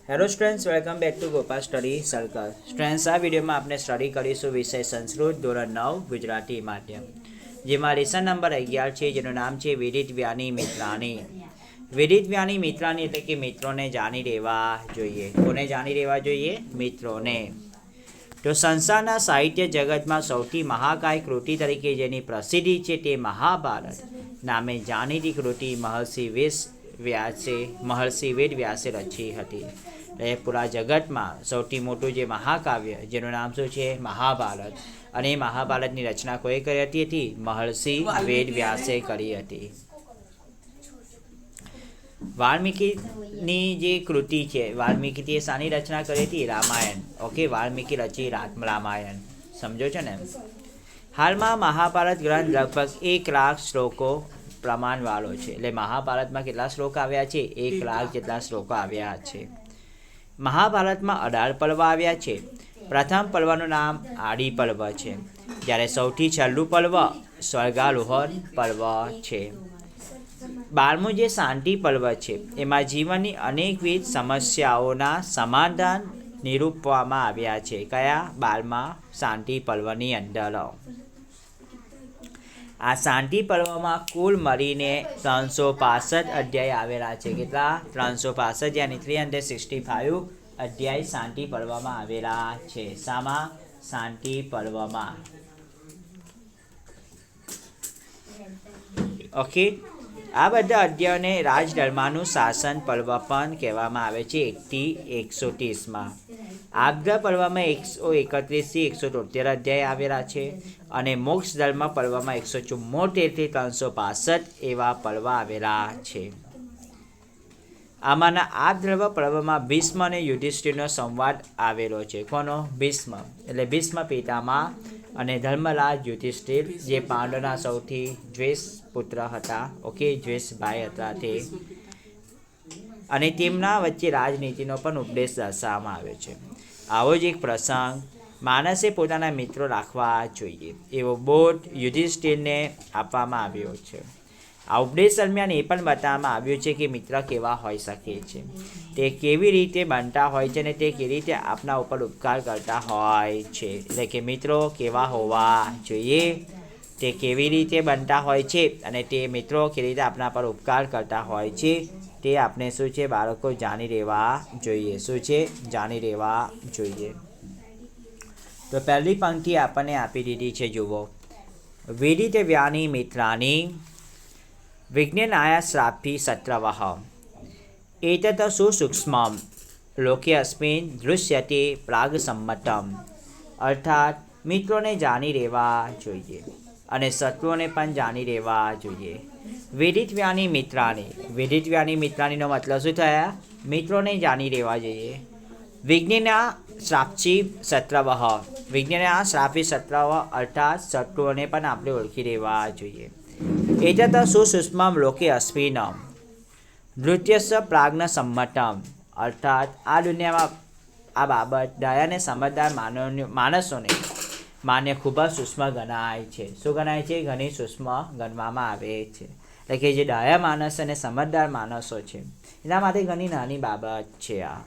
Hello students, welcome back to Gopal study circle. Students, આ વિડીયોમાં આપણે સ્ટડી કરીશું વિષય સંસ્કૃત ધોરણ 9 ગુજરાતી માધ્યમ, જેમાં લેસન નંબર 11 છે, જેનું નામ છે વિદિત વ્યાની મિત્રાણી. વિદિત વ્યાની મિત્રાણી એટલે કે મિત્રોને જાણી રહેવા જોઈએ. કોને જાણી રહેવા જોઈએ? મિત્રોને. તો સંસારના સાહિત્ય જગતમાં સૌથી મહાકાય કૃતિ તરીકે જેની પ્રસિદ્ધિ છે તે મહાભારત નામે જાણીતી કૃતિ મહર્ષિ વેદ વ્યાસે રચી હતી. એ પૂરા જગતમાં સૌથી મોટું જે મહાકાવ્ય જેનું નામ શું છે? મહાભારત. અને એ મહાભારતની રચના કોએ કરી હતી? મહર્ષિ વેદ વ્યાસે કરી હતી. વાલ્મીકીની જે કૃતિ છે, વાલ્મીકી શાની રચના કરી હતી? રામાયણ. ઓકે, વાલ્મીકી રચી રામાયણ. સમજો છો ને? હાલમાં મહાભારત ગ્રંથ લગભગ 1 લાખ શ્લોકો પ્રમાણવાળો છે. એટલે મહાભારતમાં કેટલા શ્લોક આવ્યા છે? 1 લાખ જેટલા શ્લોકો આવ્યા છે. મહાભારતમાં 18 પર્વ આવ્યા છે. પ્રથમ પર્વનું નામ આદિ પર્વ છે, જ્યારે સૌથી છેલ્લું પર્વ સ્વર્ગારોહણ પર્વ છે. 12મું જે શાંતિ પર્વ છે, એમાં જીવનની અનેકવિધ સમસ્યાઓના સમાધાન નિરૂપવામાં આવ્યા છે. કયા? 12મા શાંતિ પર્વની અંદર. આ શાંતિ પર્વમાં કુલ મળીને 365 અધ્યાય આવેલા છે. કેટલા? 365, યાની 365 અધ્યાય શાંતિ પર્વમાં આવેલા છે. શામાં? શાંતિ પર્વમાં. ઓકે, આ બધા અધ્યાયોને રાજધર્મનું શાસન પર્વ પણ કહેવામાં આવે છે. 1 થી 130માં. આગ્રહ પર્વમાં 131 થી 173 અધ્યાય આવેલા છે, અને મોક્ષ ધર્મ પર્વમાં 174 થી 365 એવા પર્વ આવેલા છે. આમાંના આગ્રહ પર્વમાં ભીષ્મ અને યુધિષ્ઠિરનો સંવાદ આવેલો છે. કોનો? ભીષ્મ એટલે ભીષ્મ પિતામહ અને ધર્મરાજ યુધિષ્ઠિર, જે પાંડવના સૌથી દ્વેષ પુત્ર હતા. ઓકે, દ્વેષ ભાઈ હતા તે. અને તેમના વચ્ચે રાજનીતિનો પણ ઉપદેશ દર્શાવવામાં આવ્યો છે. આવો જ એક પ્રસંગ માણસે પોતાના મિત્રો રાખવા જોઈએ એવો બોધ યુધિષ્ઠિરને આપવામાં આવ્યો છે. આ ઉપદેશ દરમિયાન એ પણ બતાવવામાં આવ્યું છે કે મિત્ર કેવા હોઈ શકે છે, તે કેવી રીતે બનતા હોય છે, અને તે કેવી રીતે આપના ઉપર ઉપકાર કરતા હોય છે. એટલે કે મિત્રો કેવા હોવા જોઈએ, તે કેવી રીતે બનતા હોય છે, અને તે મિત્રો કેવી રીતે આપના પર ઉપકાર કરતા હોય છે, તે આપણે શું છે બાળકો જાણી રહેવા જોઈએ. શું છે? જાણી રહેવા જોઈએ. તો પહેલી પંક્તિ આપણને આપી દીધી છે, જુઓ. વિદિત વ્યાની મિત્રાણી વિજ્ઞાનાય શ્રાપી શત્રવઃ એતત સુસૂક્ષ્મં લોકે અસ્મિન દૃશ્યતે પ્રાગસંમતમ. અર્થાત મિત્રોને જાણી રહેવા જોઈએ અને શત્રુઓને પણ જાણી રહેવા જોઈએ. વિદિત વ્યાની મિત્રાણી. વિદિત વ્યાની મિત્રાણીનો મતલબ શું થયા? મિત્રોને જાણી રહેવા જોઈએ. વિજ્ઞાના શ્રાપી શત્રવઃ. વિજ્ઞાના શ્રાપી શત્રવઃ અર્થાત શત્રુઓને પણ આપણે ઓળખી રહેવા જોઈએ. એતત સુસૂક્ષ્મં લોકે અસ્મિન નૃત્યસ્ય પ્રાજ્ઞ સંમતમ. અર્થાત આ દુનિયામાં આ બાબત દયાને સમજદાર માણસોને માન્ય ખૂબ જ સૂક્ષ્મ ગણાય છે. શું ગણાય છે? ઘણી સૂક્ષ્મ ગણવામાં આવે છે. એટલે કે જે દયા માણસ અને સમજદાર માણસો છે, એના માટે ઘણી નાની બાબત છે આ.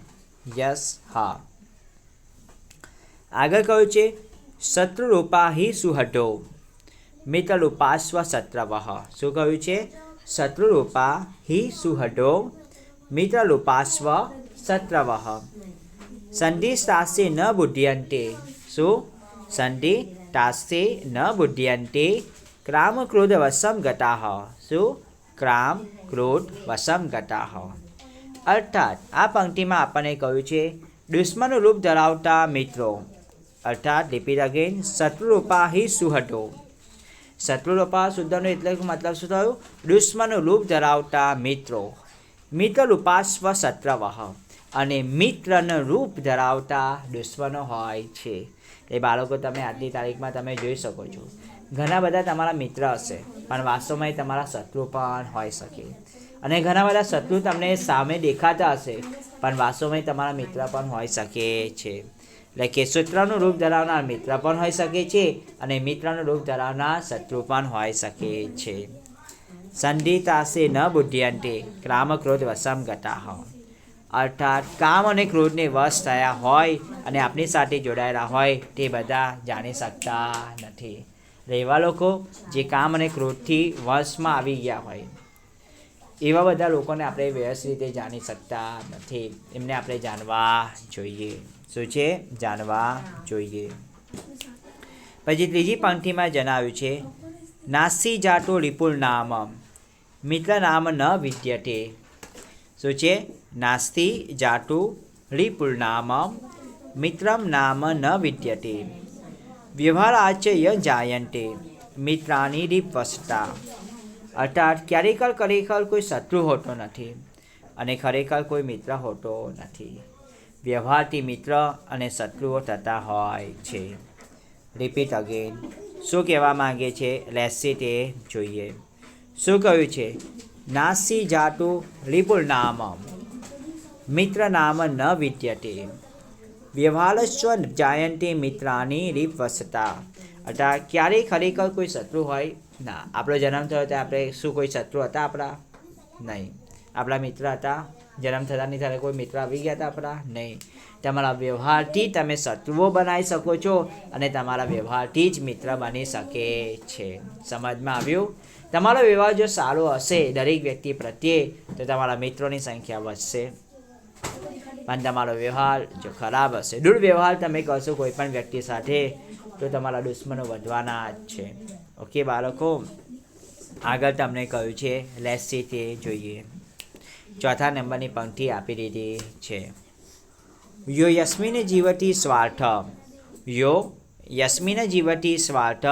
યસ, હા. આગળ કહ્યું છે શત્રુરૂપા હિ સુહૃદો મિત્રરૂપાસ્વ શત્રવઃ. શું કહ્યું છે? શત્રુરૂપા હિ સુહૃદો મિત્રરૂપાસ્વ શત્રવઃ સંધિસ્તાસ્તે ન બુધ્યન્તે. શું? સંધિતાસ્તે ન બુધ્યન્તે ક્રામ ક્રોધ વશમ ગતાઃ. શું? ક્રામ ક્રોધ વશમ ગતાઃ. અર્થાત આ પંક્તિમાં આપણને કહ્યું છે દુશ્મનનું રૂપ ધરાવતા મિત્રો. અર્થાત રિપીટ અગેન, શત્રુરૂપા હિ સુહૃદો. શત્રુરૂપા શુદ્ધનો એટલે મતલબ શું થયું? દુશ્મનનું રૂપ ધરાવતા મિત્રો. મિત્રરૂપાસ્વ શત્રવઃ અને મિત્રનું રૂપ ધરાવતા દુશ્મનો હોય છે. એ બાળકો તમે આજની તારીખમાં તમે જોઈ શકો છો, ઘણા બધા તમારા મિત્ર હશે, પણ વાસ્તવમાં એ તમારા શત્રુ પણ હોઈ શકે. અને ઘણા બધા શત્રુ તમને સામે દેખાતા હશે, પણ વાસ્તવમાં તમારા મિત્ર પણ હોઈ શકે છે. એટલે કે શત્રુનું રૂપ ધરાવનાર મિત્ર પણ હોઈ શકે છે, અને મિત્રનું રૂપ ધરાવનાર શત્રુ પણ હોઈ શકે છે. સંધિતાસે ન બુધ્યન્તે ક્રામ ક્રોધ વશમ ગતાઃ. અર્થાત કામ અને ક્રોધને વશ થયા હોય અને આપણી સાથે જોડાયેલા હોય તે બધા જાણી શકતા નથી. એવા લોકો જે કામ અને ક્રોધથી વશમાં આવી ગયા હોય એવા બધા લોકોને આપણે વ્યવસ્થિત રીતે જાણી શકતા નથી. એમને આપણે જાણવા જોઈએ. શું છે? જાણવા જોઈએ. પછી ત્રીજી પંક્તિમાં જણાવ્યું છે, નાસી જાતો રિપુલ નામ મિત્ર નામ ન વિદ્યતે. શું છે? નાસ્તિ જાતુ રિપુલ નામ મિત્રમ નામ ન વિદ્યતે. વ્યવહારાચય જાયન્તે મિત્રાની રીપવસતા. અર્થાત ખરેખર કોઈ શત્રુ હોતો નથી અને ખરેખર કોઈ મિત્ર હોતો નથી. વ્યવહારથી મિત્ર અને શત્રુઓ થતા હોય છે. Repeat again. શું કહેવા માંગે છે? લેસી તે જોઈએ. શું કહ્યું છે? નાસી જાતુ રિપુલ નામ મિત્ર નામ ન વિદ્યતે. વ્યવહારસ્વ જાયંતે મિત્રાની રીપવસતા. અર્થાત ક્યારેય ખરેખર કોઈ શત્રુ હોય ના. આપણો જન્મ થયો ત્યારે આપણે શું કોઈ શત્રુ હતા આપણા? નહીં. આપણા મિત્ર હતા? જન્મ થતાની ત્યારે કોઈ મિત્ર આવી ગયા હતા આપણા? નહીં. તમારા વ્યવહારથી તમે શત્રુઓ બનાવી શકો છો અને તમારા વ્યવહારથી જ મિત્ર બની શકે છે. સમજમાં આવ્યું? તમારો વ્યવહાર જો સારો હશે દરેક વ્યક્તિ પ્રત્યે તો તમારા મિત્રોની સંખ્યા વધશે. પણ તમારો વ્યવહાર જો ખરાબ હશે, દુર્વ્યવહાર તમે કરશો કોઈ પણ વ્યક્તિ સાથે તો તમારા દુશ્મનો વધવાના જ છે. ઓકે બાળકો, આગળ તમને કહ્યું છે લેસી તે જોઈએ. ચોથા નંબરની પંક્તિ આપી દીધી છે. યો યસ્મિન જીવતી સ્વાર્થ યો યસ્મિન જીવતી સ્વાર્થ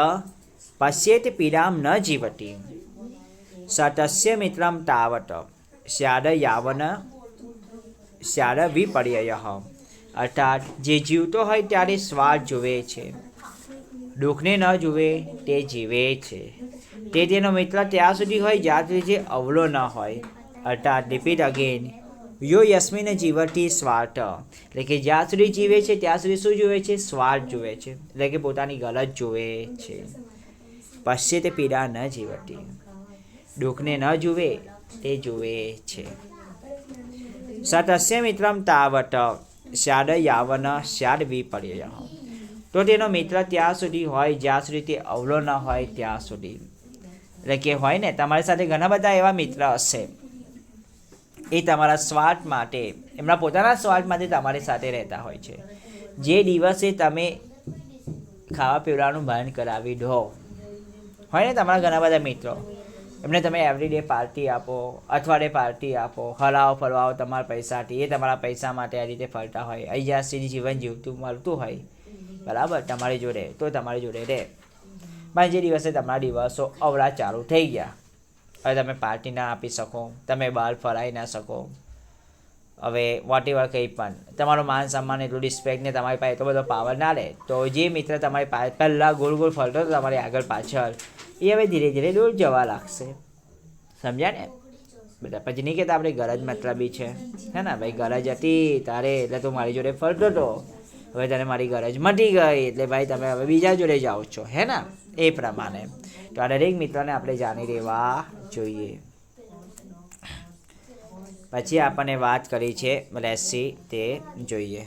પશ્યેત પીડામ ન જીવતી સતસ્ય મિત્રમ તાવત સ્યાદ યાવન સ્યાદ વિપર્યય. અર્થાત જે જીવતો હોય ત્યારે સ્વાર્થ જુએ છે, દુઃખને ન જુએ તે જીવે છે. તે તેનો મિત્ર ત્યાં સુધી હોય જ્યાં સુધી જે અવલો ન હોય. અર્થાત રિપીટ અગેન. યો યસ્મિન જીવતી સ્વાર્થ એટલે કે જ્યાં સુધી જીવે છે ત્યાં સુધી શું જુએ છે? સ્વાર્થ જુએ છે, એટલે કે પોતાની ગલત જુએ છે. પશ્ચિત પીડા ન જીવતી, દુઃખને ન જુએ તે જુએ છે. સતસ્ય મિત્રમ તાવત સ્યાદ યાવન સ્યાદ વિપર્યય. તો તેનો મિત્ર ત્યાં સુધી હોય જ્યાં સુધી તે અવલો ન હોય ત્યાં સુધી. એટલે કે હોય ને તમારી સાથે ઘણા બધા એવા મિત્ર હશે, એ તમારા સ્વાર્થ માટે, એમના પોતાના સ્વાર્થ માટે તમારી સાથે રહેતા હોય છે. જે દિવસે તમે ખાવા પીવાનું બંધ કરાવી દો, હોય ને તમારા ઘણા બધા મિત્રો, એમને તમે એવરીડે પાર્ટી આપો, અઠવાડિયે પાર્ટી આપો, હલાવો ફરવાઓ તમારા પૈસાથી, એ તમારા પૈસા માટે આ રીતે ફરતા હોય, અહીંયા સુધી જીવન જીવતું મળતું હોય બરાબર તમારી જોડે, તો તમારી જોડે રહે. પણ જે દિવસે તમારા દિવસો અવળા ચાલુ થઈ ગયા, હવે તમે પાર્ટી ના આપી શકો, તમે બહાર ફરાઈ ના શકો, હવે વોટ એવર કંઈ પણ તમારું માન સન્માન એટલું રિસ્પેક્ટ ને તમારી પાસે એટલો બધો પાવર ના રહે, તો જે મિત્ર તમારી પાસે પહેલાં ગોળ ગોળ ફરતો હતો તમારી આગળ પાછળ, એ હવે ધીરે ધીરે દૂર જવા લાગશે. સમજ્યા ને બધા? પછી નહીં કહેતા આપણે ગરજ મતલબી છે, હે ને ભાઈ? ગરજ હતી તારે એટલે તું મારી જોડે ફરતો હતો, હવે તને મારી ગરજ મટી ગઈ એટલે ભાઈ તમે હવે બીજા જોડે જાઓ છો, હે ને? એ પ્રમાણે તો આ દરેક મિત્રોને આપણે જાણી રહેવા જોઈએ. પછી આપણને વાત કરી છે લેસી તે જોઈએ.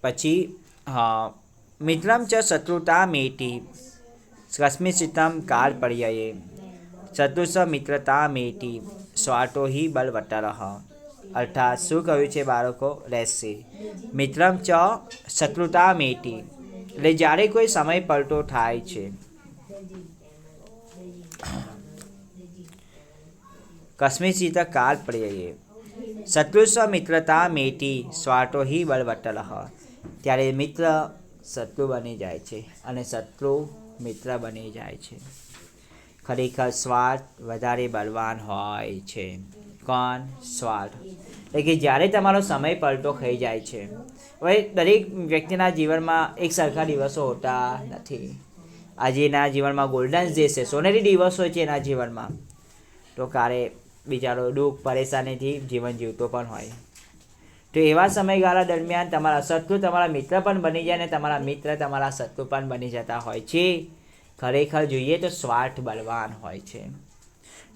પછી મિત્રમ ચ શત્રુતા મેટી કસ્મિંશ્ચિત્તમ કાળ પર્યયે શત્રુસ મિત્રતા મેટી સ્વાર્થો હિ બલવત્તરઃ. અર્થાત શું કહ્યું છે બાળકો? લેસી મિત્રમ ચ શત્રુતા મેટી એટલે જ્યારે કોઈ સમય પલટો થાય છે, કસ્મિંશ્ચિત્ત કાળ પર્યયે શત્રુસ્વ મિત્રતા મેટી સ્વાર્થો હિ બલવત્તરઃ. ત્યારે મિત્ર શત્રુ બની જાય છે અને શત્રુ મિત્ર બની જાય છે. ખરેખર સ્વાર્થ વધારે બળવાન હોય છે. કોણ? સ્વાર્થ. એટલે કે જ્યારે તમારો સમય પલટો થઈ જાય છે, હવે દરેક વ્યક્તિના જીવનમાં એક સરખા દિવસો હોતા નથી. આજે એના જીવનમાં ગોલ્ડન ડે છે, સોનેરી દિવસો છે એના જીવનમાં, તો કારે બિચારો દુઃખ પરેશાનીથી જીવન જીવતો પણ હોય. તો એવા સમયગાળા દરમિયાન તમારા શત્રુ તમારા મિત્ર પણ બની જાય અને તમારા મિત્ર તમારા શત્રુ પણ બની જતા હોય છે. ખરેખર જોઈએ તો સ્વાર્થ બળવાન હોય છે,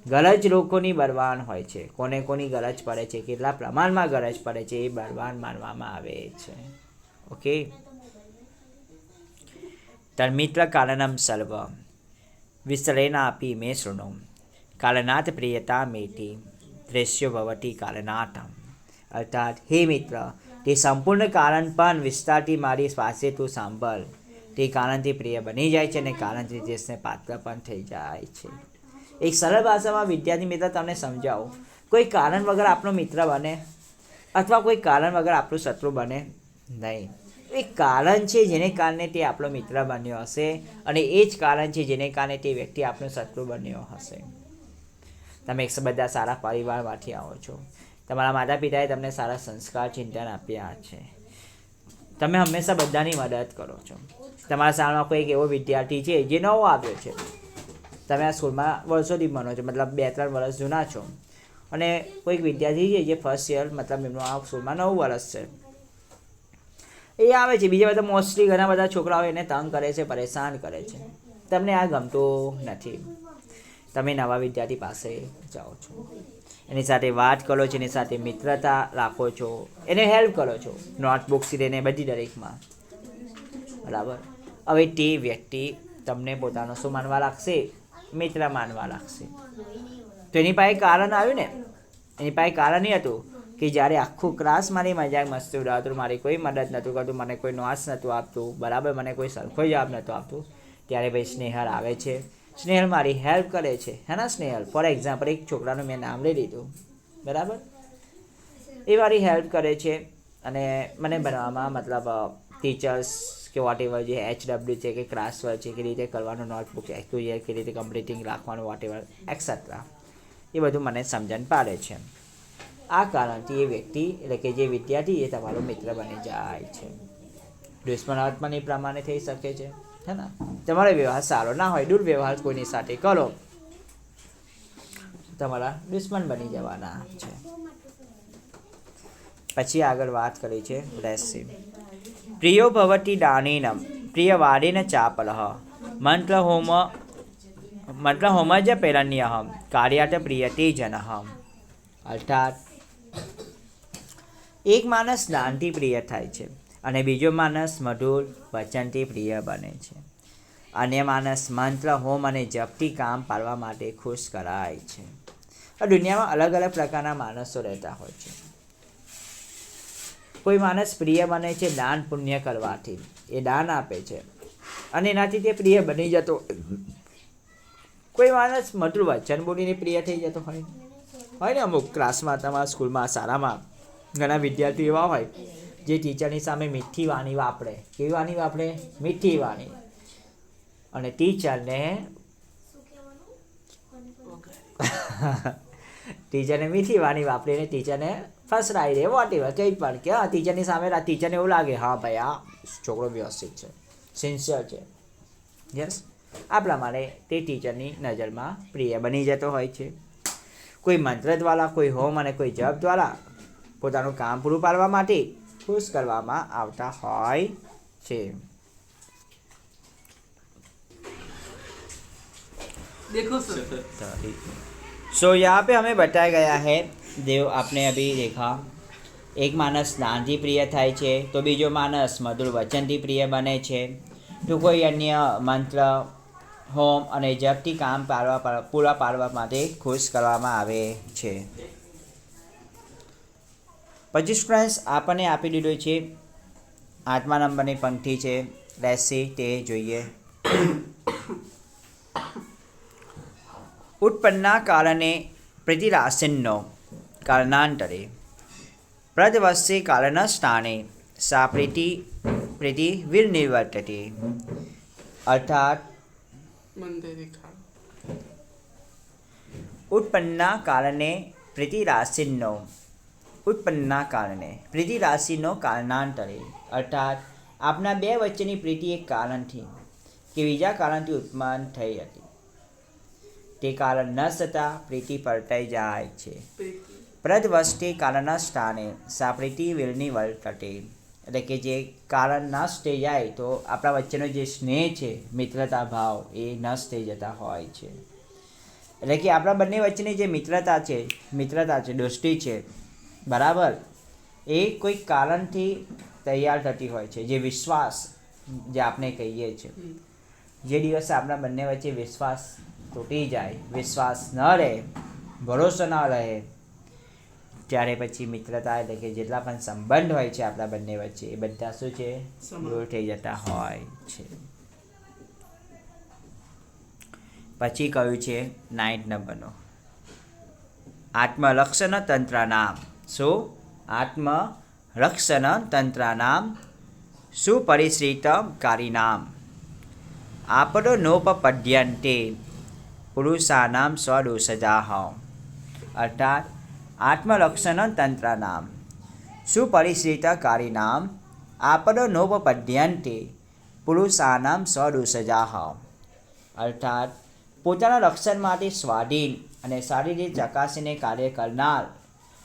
ગરજ લોકોની બળવાન હોય છે. કોની ગરજ પડે છે, કેટલા પ્રમાણમાં ગરજ પડે છે, એ બળવાન માનવામાં આવે છે. ઓકે, તન્મિત્ર કારણમ સર્વ વિસ્તરેણાપી મે શૃણુ કારણાત પ્રિયતા મેટી દ્રશ્યો ભવતી કારણાતમ. અર્થાત હે મિત્ર, તે સંપૂર્ણ કારણ પણ વિસ્તારથી મારી પાસે તું સાંભળ. તે કારણથી પ્રિય બની જાય છે અને કારણથી દેશને પાત્ર પણ થઈ જાય છે. એક સરળ ભાષામાં વિદ્યાર્થી મિત્ર તમને સમજાવો, કોઈ કારણ વગર આપણો મિત્ર બને અથવા કોઈ કારણ વગર આપણું શત્રુ બને નહીં. એક કારણ છે જેને કારણે તે આપણો મિત્ર બન્યો હશે અને એ જ કારણ છે જેને કારણે તે વ્યક્તિ આપણો શત્રુ બન્યો હશે. તમે એક બધા સારા પરિવારમાંથી આવો છો, તમારા માતા પિતાએ તમને સારા સંસ્કાર ચિંતન આપ્યા છે, તમે હંમેશા બધાની મદદ કરો છો. તમારા શાળામાં કોઈ એક એવો વિદ્યાર્થી છે જે નવો આવ્યો છે, તમે આ સ્કૂલમાં વર્ષોથી ભણો છો, મતલબ 2-3 વર્ષ જૂના છો, અને કોઈક વિદ્યાર્થી છે જે ફર્સ્ટ યર મતલબ એમનું આ સ્કૂલમાં 9 વર્ષ છે, એ આવે છે. બીજા બધા મોસ્ટલી ઘણા બધા છોકરાઓ એને તંગ કરે છે, પરેશાન કરે છે. તમને આ ગમતું નથી. તમે નવા વિદ્યાર્થી પાસે જાઓ છો, એની સાથે વાત કરો છો, એની સાથે મિત્રતા રાખો છો, એને હેલ્પ કરો છો, નોટબુક્સથી લઈને બધી દરેકમાં, બરાબર. હવે તે વ્યક્તિ તમને પોતાનો શું માનવા લાગશે? મિત્ર માનવા લાગશે. તો એની પાસે કારણ આવ્યું ને, એની પાસે કારણ નહીં હતું કે જ્યારે આખું ક્લાસ મારી મજાક મસ્તી ઉડાવતું, મારી કોઈ મદદ નહોતું કરતું, મને કોઈ નોટ્સ નહોતું આપતું, બરાબર, મને કોઈ સરખો જવાબ નહોતું આપતું, ત્યારે ભાઈ સ્નેહલ આવે છે, સ્નેહલ મારી હેલ્પ કરે છે, હે ને સ્નેહલ. ફોર એક્ઝામ્પલ, એક છોકરાનું મેં નામ લઈ લીધું, બરાબર. એ મારી હેલ્પ કરે છે અને મને ભણવામાં મતલબ ટીચર્સ કે વોટ એવર જે HW છે કે ક્લાસ વર્ક છે, કે રીતે કરવાનું, નોટબુક એક્સક્યુઝ કે રીતે કમ્પ્લીટિંગ રાખવાનું, વોટ એવર એક્સેટ્રા, એ બધું મને સમજણ પાડે છે. આ કારણથી એ વ્યક્તિ એટલે કે જે વિદ્યાર્થી એ તમારો મિત્ર બની જાય છે. દુશ્મનાવટ પણ એ પ્રમાણે થઈ શકે છે, હે ને. તમારો વ્યવહાર સારો ના હોય, દુર્વ્યવહાર કોઈની સાથે કરો, તમારા દુશ્મન બની જવાના છે. પછી આગળ વાત કરી છે રેસિમ. પ્રિયો ભવતી દાનેન પ્રિયવાદેન ચાપલઃ મંત્ર હોમજ પેરણ્ય કાર્યાત પ્રિયતે જનઃ. અર્થાત એક માણસ દાનથી પ્રિય થાય છે અને બીજો માણસ મધુર વચનથી પ્રિય બને છે. અન્ય માણસ મંત્ર, હોમ અને જપથી કામ પાડવા માટે ખુશ કરાય છે. આ દુનિયામાં અલગ અલગ પ્રકારના માણસો રહેતા હોય છે. કોઈ માણસ પ્રિય બને છે દાન પુણ્ય કરવાથી, એ દાન આપે છે અને એનાથી તે પ્રિય બની જતો. કોઈ માણસ મધુર વચન બોલીને પ્રિય થઈ જતો હોય ને. અમુક ક્લાસમાં, તમારા સ્કૂલમાં, શાળામાં ઘણા વિદ્યાર્થીઓ એવા હોય જે ટીચરની સામે મીઠી વાણી વાપરે. કેવી વાણી વાપરે? મીઠી વાણી. અને ટીચરને મીઠી વાણી વાપરીને ટીચરને ફસરાઈ દે, વોટ એવર કંઈ પણ, કે હા ટીચરની સામે ટીચરને એવું લાગે હા ભાઈ આ છોકરો વ્યવસ્થિત છે, સિન્સિયર છે, યસ. આ પ્રમાણે તે ટીચરની નજરમાં પ્રિય બની જતો હોય છે. કોઈ મંત્ર દ્વારા, કોઈ હોમ અને કોઈ જપ દ્વારા પોતાનું કામ પૂરું પાડવા માટે ખુશ કરવામાં આવતા હોય છે. देखो सो यहाँ पे हमें बताया गया है, देव आपने अभी देखा, एक मानस दानથી પ્રિય થાય છે તો બીજો માણસ મધુર વચનથી પ્રિય બને છે, તો કોઈ અન્ય મંત્ર, હોમ અને જપથી કામ પૂરા પાડવા માટે ખુશ કરવામાં આવે છે. પછી ફ્રેન્ડ્સ આપણને આપી દીધું છે 8મા નંબરની પંક્તિ છે, લેસી તે જોઈએ. ઉત્પન્ના કારણે પ્રતિરાશિનો કારણાંતરે પ્રદવસ્ય કારણસ્થાને સા પ્રીતિ વિનિર્વર્તતે. અર્થાત ઉત્પન્ના કારણે પ્રીતિરાશિનો કારણાંતરે. અર્થાત આપના બે વચ્ચેની પ્રીતિ એક કારણથી કે બીજા કારણથી ઉત્પન્ન થઈ હતી. તે કારણ ન થતાં પ્રીતિ પલટાઈ જાય છે. પ્રદવષ્ટિ કારણના સ્થાને સાપ્રીતિ વિલની વલટટે, એટલે કે જે કારણ નષ્ટ થઈ જાય તો આપણા વચ્ચેનો જે સ્નેહ છે, મિત્રતા ભાવ એ નષ્ટ થઈ જતા હોય છે. એટલે કે આપણા બંને વચ્ચેની જે મિત્રતા છે, દોસ્તી છે, બરાબર, એ કોઈ કારણથી તૈયાર થતી હોય છે. જે વિશ્વાસ જે આપણે કહીએ છીએ, જે દિવસે આપણા બંને વચ્ચે વિશ્વાસ તૂટી જાય, વિશ્વાસ ન રહે, ભરોસો ન રહે, ત્યારે પછી મિત્રતા એટલે કે જેટલા પણ સંબંધ હોય છે આપણા બંને વચ્ચે એ બધા શું છે, દૂર થઈ જતા હોય છે. પછી કહ્યું છે 9 નંબરનો, આત્મરક્ષણ તંત્રનામ. શું? આત્મરક્ષણ તંત્રનામ સુપરિશ્રિતકારીનામ આપદો નોપપદ્યન્તે પુરુષાનામ સ્વદોષજાહ. અર્થાત આત્મરક્ષણ તંત્રનામ સુપરિશ્રિતકારીનામ આપદો નોપપદ્યન્તે પુરુષાનામ સ્વદોષજાહ. અર્થાત પોતાના રક્ષણ માટે સ્વાધીન અને સારી રીતે ચકાસીને કાર્ય કરનાર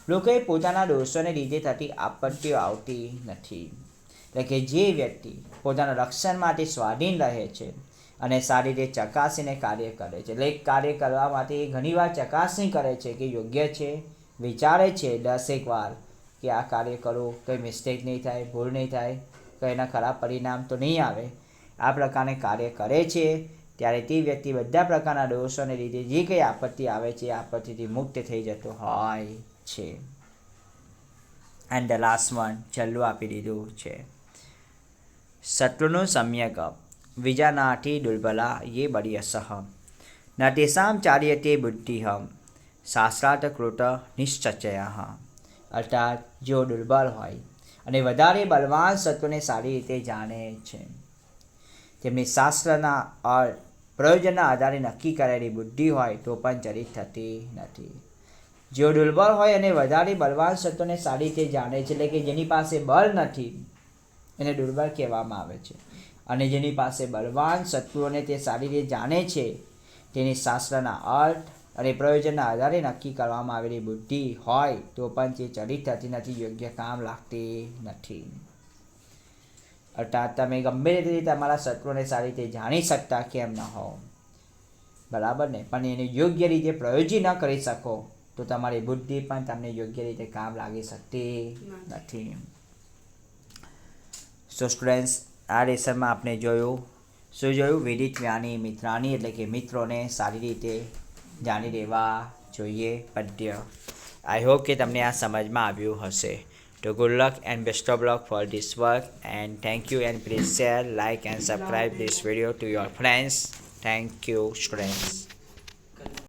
લોકોએ પોતાના દોષોને લીધે થતી આપત્તિઓ આવતી નથી. એટલે કે જે વ્યક્તિ પોતાના રક્ષણ માટે સ્વાધીન રહે છે અને સારી રીતે ચકાસીને કાર્ય કરે છે, એટલે કાર્ય કરવા માટે ઘણીવાર ચકાસણી કરે છે કે યોગ્ય છે, વિચારે છે 10 વાર કે આ કાર્ય કરું, કંઈ મિસ્ટેક નહીં થાય, ભૂલ નહીં થાય, કંઈ એના ખરાબ પરિણામ તો નહીં આવે, આ પ્રકારે કાર્ય કરે છે, ત્યારે તે વ્યક્તિ બધા પ્રકારના દોષોને લીધે જે કંઈ આપત્તિ આવે છે એ આપત્તિથી મુક્ત થઈ જતો હોય છે. એન્ડ ધ લાસ્ટ વન, છેલ્લું આપી દીધું છે, શત્રુનું સમ્યક વિજાનાથી દુર્બલા યે બળ્યસઃ ન તેષાં ચાર્યતે બુદ્ધિઃ શાસ્ત્રાર્થ કૃત નિશ્ચયઃ. અર્થાત જેઓ દુર્બળ હોય અને વધારે બળવાન શત્રુને સારી રીતે જાણે છે, તેમની શાસ્ત્રના અર્થ પ્રયોજનના આધારે નક્કી કરેલી બુદ્ધિ હોય તો પણ ચરિત થતી નથી. જેઓ દુર્બળ હોય અને વધારે બળવાન શત્રુને સારી રીતે જાણે છે, એટલે કે જેની પાસે બળ નથી એને દુર્બળ કહેવામાં આવે છે, અને જેની પાસે બળવાન શત્રુઓને તે સારી રીતે જાણે છે, તેની શાસ્ત્રના અર્થ અને પ્રયોજનના આધારે નક્કી કરવામાં આવેલી બુદ્ધિ હોય તો પણ તે ચરિત થતી નથી, યોગ્ય કામ લાગતી નથી. અર્થાત તમે ગમે તે રીતે તમારા શત્રુને સારી રીતે જાણી શકતા કેમ ન હો, બરાબર ને, પણ એને યોગ્ય રીતે પ્રયોજી ન કરી શકો તો તમારી બુદ્ધિ પણ તમને યોગ્ય રીતે કામ લાગી શકતી નથી. સો સ્ટુડન્ટ્સ, આ લેસનમાં આપણે જોયું, શું જોયું? વિદિત જ્ઞાની મિત્રાની, એટલે કે મિત્રોને સારી રીતે જાણી લેવા જોઈએ પદ્ય. આઈ હોપ કે તમને આ સમજમાં આવ્યું હશે. So good luck and best of luck for this work, and thank you, and please share, like and subscribe this video to your friends. Thank you, students.